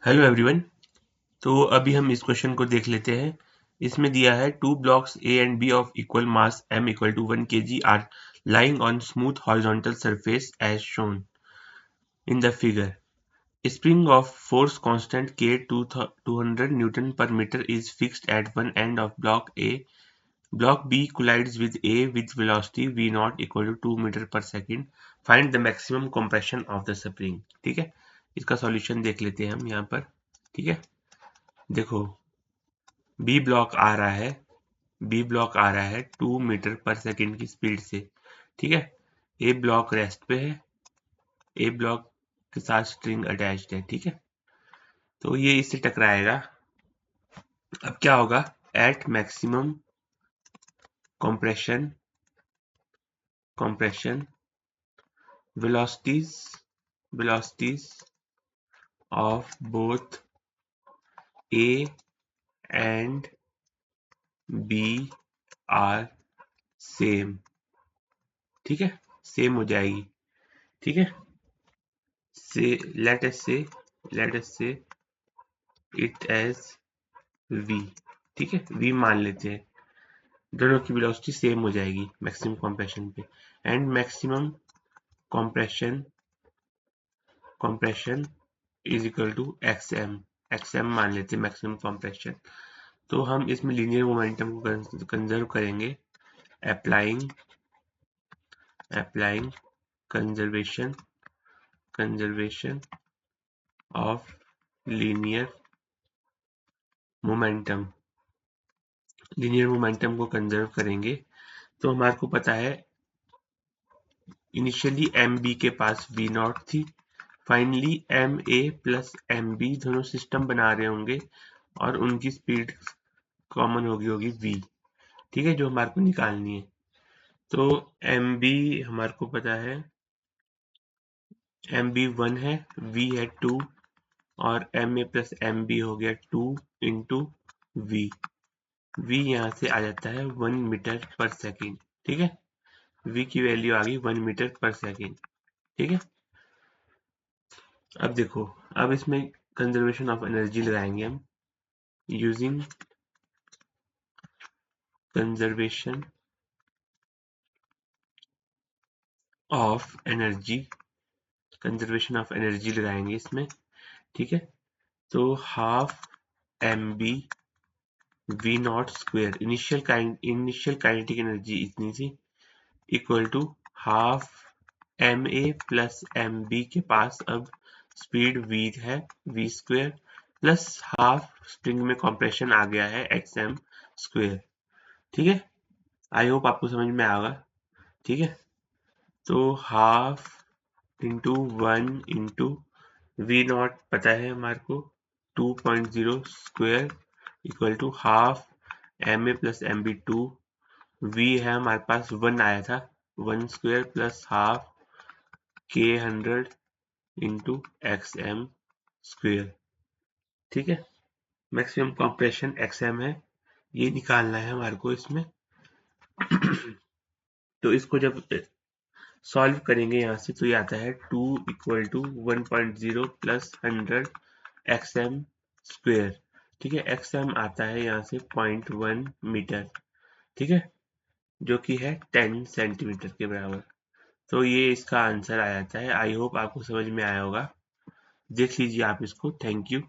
Hello everyone. तो अभी हम इस क्वेश्चन को देख लेते हैं। इसमें दिया है two blocks A and B of equal mass m equal to 1 kg are lying on smooth horizontal surface as shown in the figure. Spring of force constant k 200 Newton per meter is fixed at one end of block A. Block B collides with A with velocity v naught equal to 2 meter per second. Find the maximum compression of the spring. ठीक है, इसका solution देख लेते हैं हम यहाँ पर। ठीक है, देखो बी ब्लॉक आ रहा है, बी ब्लॉक आ रहा है 2 मीटर पर सेकंड की स्पीड से। ठीक है, ए ब्लॉक रेस्ट पे है, ए ब्लॉक के साथ स्ट्रिंग अटैच्ड है। ठीक है, तो ये इससे टकराएगा। अब क्या होगा, at maximum compression velocities of both A and B are same। ठीक है, सेम हो जाएगी। ठीक है, से let us say it as v। ठीक है, v मान लेते हैं, दोनों की वेलोसिटी सेम हो जाएगी मैक्सिमम कंप्रेशन पे। And maximum compression is equal to x m मान लेते हैं मैक्सिमम कंप्रेशन। तो हम इसमें लीनियर मोमेंटम को कंजर्व करेंगे, applying conservation of linear momentum को कंजर्व करेंगे। तो हमारे को पता है इनिशियली एम बी के पास वी नॉट थी, फाइनली एम ए प्लस एम बी दोनों सिस्टम बना रहे होंगे और उनकी स्पीड कॉमन होगी v। ठीक है, जो हमारे को निकालनी है। तो एम बी हमारे को पता है एम बी 1 है, v है 2 और एम ए प्लस एम बी हो गया 2 इंटू वी। v यहाँ से आ जाता है 1 मीटर पर सेकेंड। ठीक है, v की वैल्यू आ गई 1 मीटर पर सेकेंड। ठीक है, अब देखो, अब इसमें कंजर्वेशन ऑफ एनर्जी लगाएंगे हम, यूजिंग कंजर्वेशन ऑफ एनर्जी लगाएंगे इसमें। ठीक है, तो half m b v naught square, initial kinetic energy इतनी थी, equal to half m A plus M B के पास अब स्पीड v है, v square plus half spring में कंप्रेशन आ गया है एक्स एम स्क्वेयर। ठीक है, आई होप आपको समझ में आएगा। ठीक है, तो half into 1 into v naught पता है हमारे को 2.0 square equal to half m A plus M b 2, v है हमारे पास 1 आया था, 1 स्क्वेयर प्लस हाफ के 100 इंटू एक्स एम स्क्वेयर। ठीक है, मैक्सिमम कंप्रेशन एक्स एम है, ये निकालना है हमारे को इसमें। तो इसको जब सॉल्व करेंगे यहाँ से तो ये आता है 2 equal to 1.0 plus 100 x m square. ठीक है, एक्स एम आता है यहाँ से 0.1 मीटर। ठीक है, जो कि है 10 सेंटीमीटर के बराबर। तो ये इसका आंसर आ जाता है। आई होप आपको समझ में आया होगा, देख लीजिए आप इसको। Thank you.